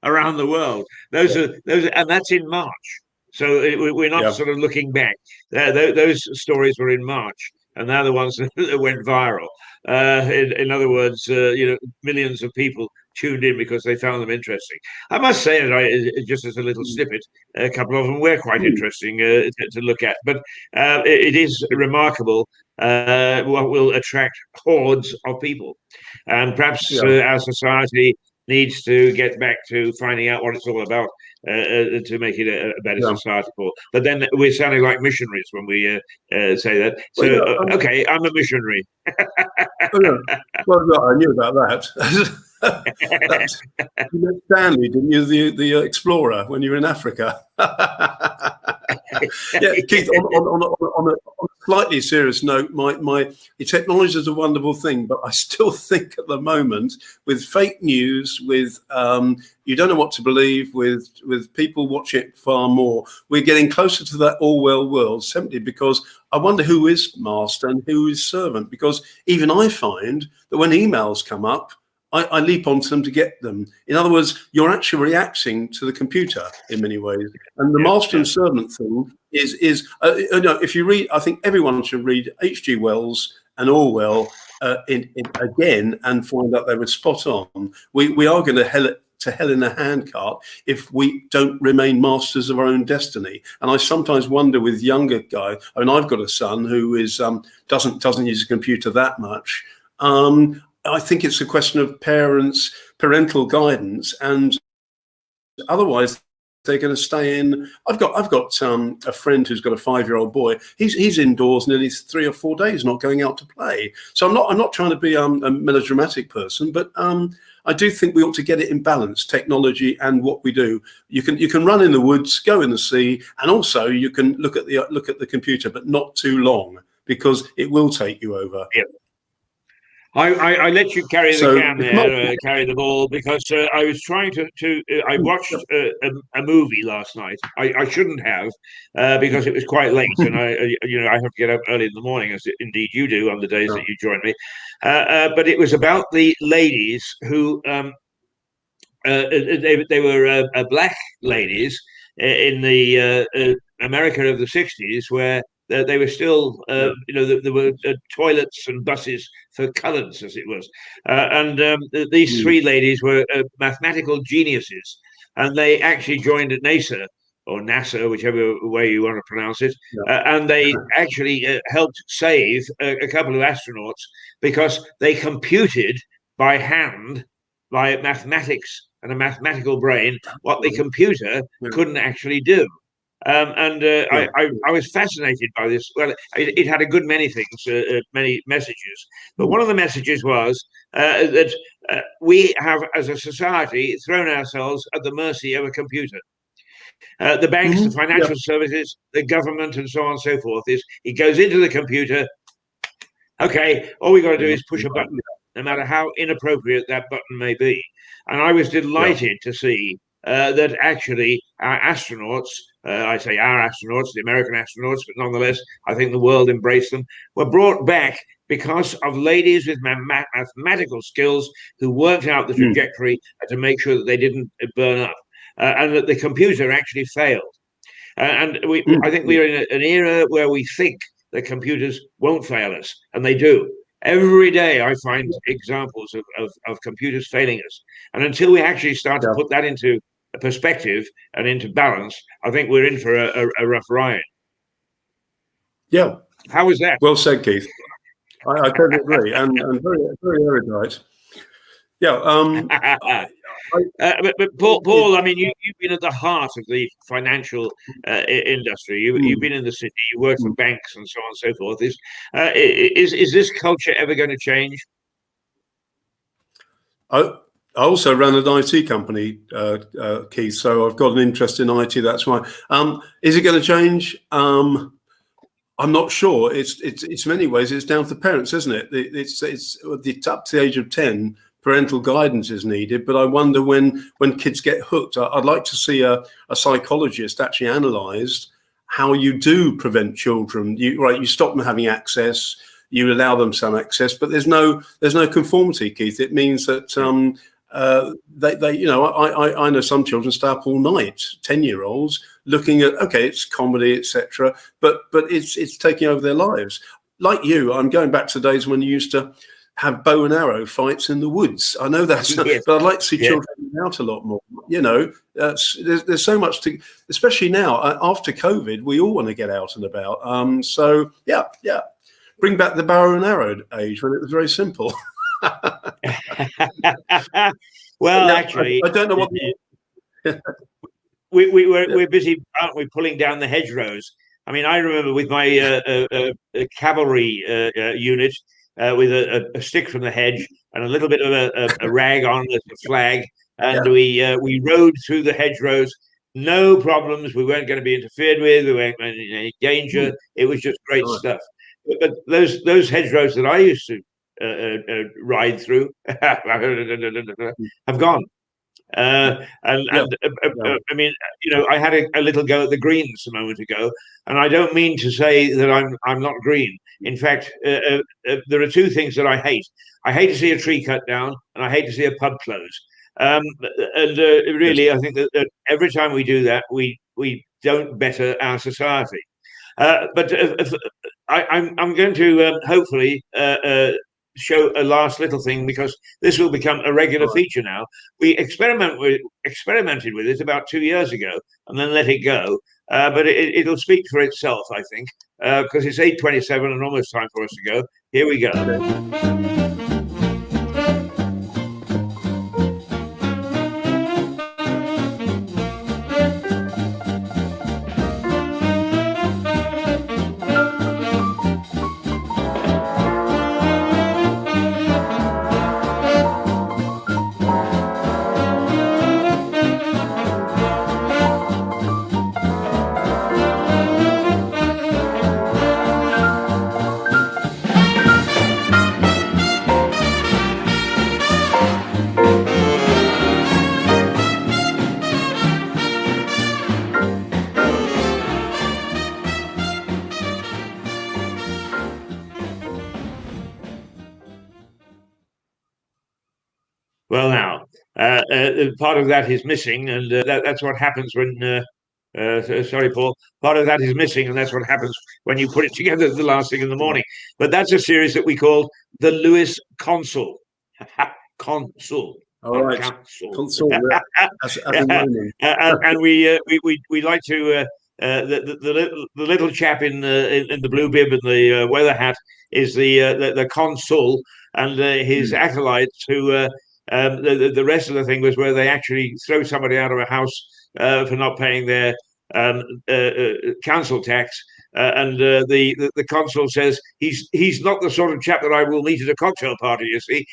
Speaker 1: around the world. And that's in March. So we're not sort of looking back. Those stories were in March, and they're the ones that went viral. In other words, millions of people tuned in because they found them interesting. I must say that just as a little snippet, a couple of them were quite interesting to look at. But it is remarkable what will attract hordes of people. And perhaps our society needs to get back to finding out what it's all about to make it a better society for. But then we're sounding like missionaries when we say that. So, okay, I'm a missionary.
Speaker 3: Well, I knew about that. You met Stanley, didn't you? The explorer when you were in Africa. Yeah, Keith. On a slightly serious note, my technology is a wonderful thing, but I still think at the moment with fake news, with you don't know what to believe, with people watching it far more, we're getting closer to that Orwell world simply because I wonder who is master and who is servant. Because even I find that when emails come up, I leap onto them to get them. In other words, you're actually reacting to the computer in many ways. And the master and servant thing is if you read, I think everyone should read H.G. Wells and Orwell again and find out they were spot on. We are going to hell in a handcart if we don't remain masters of our own destiny. And I sometimes wonder with younger guys, I mean, I've got a son who is doesn't use a computer that much. I think it's a question of parental guidance, and otherwise they're going to stay in. I've got a friend who's got a 5-year-old boy. He's indoors nearly 3 or 4 days, not going out to play. So I'm not trying to be a melodramatic person, but I do think we ought to get it in balance, technology and what we do. You can run in the woods, go in the sea, and also you can look at the computer, but not too long because it will take you over.
Speaker 1: Yeah. I let you carry the can there, carry the ball, because I was trying to I watched a movie last night. I shouldn't have because it was quite late, and I have to get up early in the morning, as indeed you do on the days that you join me. But it was about the ladies who they were black ladies in the America of the 60s, where they were still, there were toilets and buses for coloureds, as it was. And these three ladies were mathematical geniuses, and they actually joined at NASA, or NASA, whichever way you want to pronounce it. And they actually helped save a couple of astronauts because they computed by hand, by mathematics and a mathematical brain, what the computer couldn't actually do. I was fascinated by this. Well, it had a good many things, many messages. But one of the messages was that we have, as a society, thrown ourselves at the mercy of a computer. The banks, the financial services, the government, and so on and so forth. It goes into the computer. Okay, all we got to do is push a button, no matter how inappropriate that button may be. And I was delighted to see that actually our astronauts, I say our astronauts, the American astronauts, but nonetheless, I think the world embraced them, were brought back because of ladies with mathematical skills who worked out the trajectory to make sure that they didn't burn up, and that the computer actually failed. And I think we're in an era where we think that computers won't fail us, and they do. Every day I find examples of computers failing us. And until we actually start to put that into a perspective and into balance, I think we're in for a rough ride.
Speaker 3: Yeah.
Speaker 1: How was that?
Speaker 3: Well said, Keith. I totally agree, and very, very erudite. Yeah.
Speaker 1: But Paul, I mean, you've been at the heart of the financial industry. You've been in the city. You work for banks and so on and so forth. Is this culture ever going to change?
Speaker 3: I also run an IT company, Keith. So I've got an interest in IT. That's why. Is it going to change? I'm not sure. It's in many ways it's down to the parents, isn't it? It's up to the age of 10. Parental guidance is needed, but I wonder when kids get hooked. I'd like to see a psychologist actually analysed how you do prevent children. You stop them having access, you allow them some access, but there's no conformity, Keith. It means that I know some children stay up all night, 10-year-olds, looking at it's comedy, etc. But it's taking over their lives. like you, I'm going back to days when you used to have bow and arrow fights in the woods. I know that's,
Speaker 1: Yes.
Speaker 3: but I'd like to see
Speaker 1: Yes.
Speaker 3: children out a lot more. You know, there's so much to, especially now after COVID, we all want to get out and about. So yeah, bring back the bow and arrow age when it was very simple.
Speaker 1: Well,
Speaker 3: Yeah,
Speaker 1: actually,
Speaker 3: I don't know what.
Speaker 1: we're busy, aren't we, pulling down the hedgerows? I mean, I remember with my cavalry unit with a stick from the hedge and a little bit of a rag on as a flag, and we rode through the hedgerows, no problems. We weren't going to be interfered with. We weren't in any danger. It was just great stuff. But those hedgerows that I used to ride through have gone. I mean, you know, I had a little go at the greens a moment ago, and I don't mean to say that I'm not green. In fact, there are two things that I hate. I hate to see a tree cut down, and I hate to see a pub close. Really, I think that every time we do that, we don't better our society. But I'm going to hopefully show a last little thing, because this will become a regular feature now. We experimented with it about 2 years ago and then let it go. But it'll speak for itself, I think, because it's 8:27 and almost time for us to go. Here we go. Well, now, part of that is missing, and that's what happens when. Sorry, Paul. Part of that is missing, and that's what happens when you put it together the last thing in the morning. But that's a series that we call the Lewis Consul. Consul.
Speaker 3: All right. Consul.
Speaker 1: And we like to the little chap in the blue bib and the weather hat is the consul, and his acolytes who. The rest of the thing was where they actually throw somebody out of a house for not paying their council tax, and the consul says he's not the sort of chap that I will meet at a cocktail party. You see,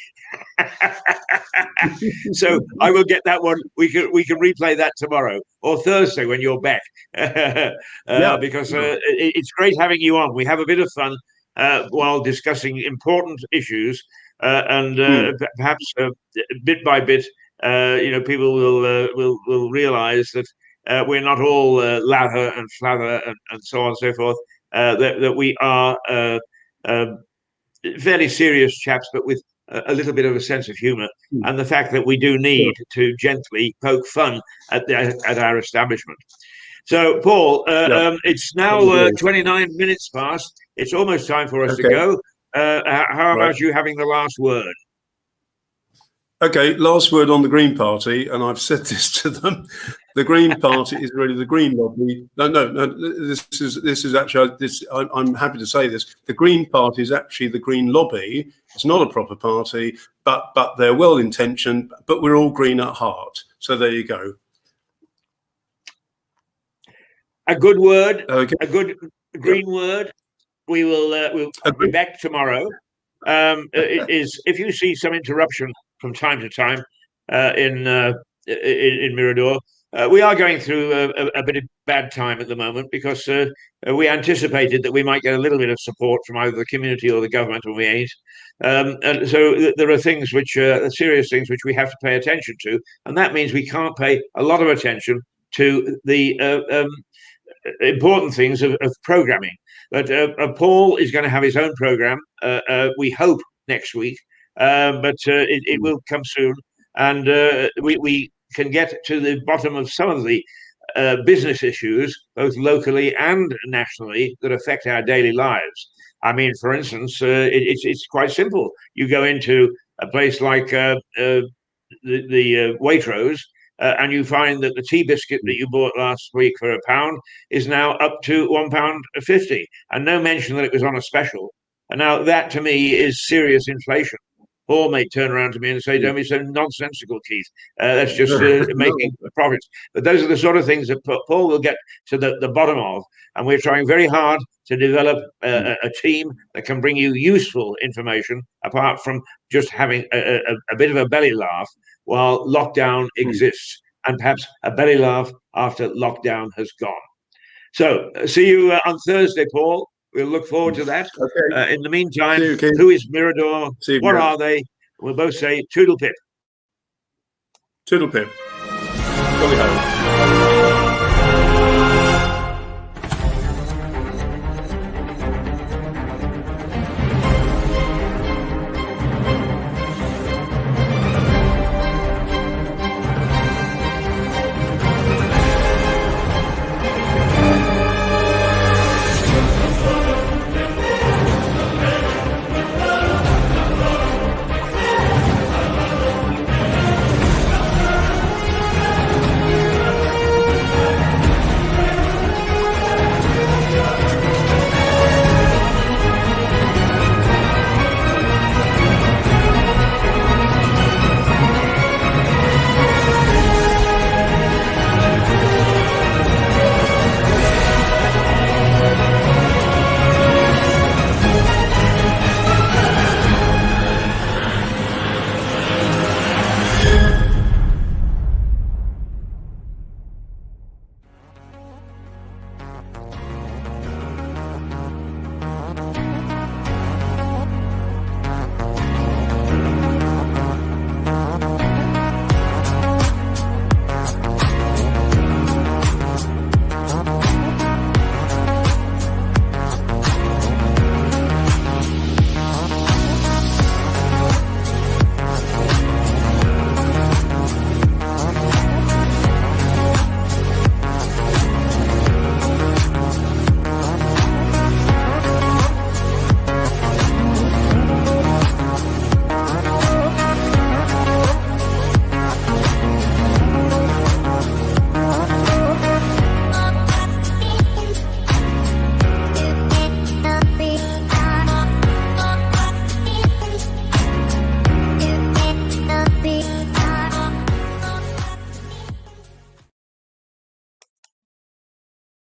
Speaker 1: so I will get that one. We can replay that tomorrow or Thursday when you're back, because it's great having you on. We have a bit of fun while discussing important issues. And perhaps bit by bit, people will realise that we're not all lather and flather and so on and so forth. That we are fairly serious chaps, but with a little bit of a sense of humour, and the fact that we do need to gently poke fun at our establishment. So, Paul, it's now 29 minutes past. It's almost time for us to go. How about you having the last word?
Speaker 3: Okay, last word on the Green Party, and I've said this to them. The Green Party is really the Green lobby. No. This is actually I'm happy to say this. The Green Party is actually the Green lobby. It's not a proper party, but they're well intentioned. But we're all green at heart. So there you go.
Speaker 1: A good word. Okay. A good green word. We'll be back tomorrow. If you see some interruption from time to time in Mirador, we are going through a bit of bad time at the moment, because we anticipated that we might get a little bit of support from either the community or the government, and we ain't. And so there are things which are serious things which we have to pay attention to, and that means we can't pay a lot of attention to the important things of programming. But Paul is going to have his own program, we hope, next week, but it will come soon, and we can get to the bottom of some of the business issues, both locally and nationally, that affect our daily lives. I mean, for instance, it's quite simple. You go into a place like the Waitrose, and you find that the tea biscuit that you bought last week for £1 is now up to £1.50, and no mention that it was on a special. And now that to me is serious inflation. Paul may turn around to me and say, "Don't be so nonsensical, Keith. That's just making profits." But those are the sort of things that Paul will get to the bottom of. And we're trying very hard to develop a team that can bring you useful information, apart from just having a bit of a belly laugh while lockdown exists, and perhaps a belly laugh after lockdown has gone. So see you on Thursday, Paul. We'll look forward to that.
Speaker 3: Okay.
Speaker 1: In the meantime,
Speaker 3: See you, Keith.
Speaker 1: who is Mirador?
Speaker 3: See you,
Speaker 1: What
Speaker 3: Mirador.
Speaker 1: are they? We'll both say toodle pip.
Speaker 3: Toodle pip. Jolly ho.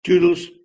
Speaker 1: Toodles.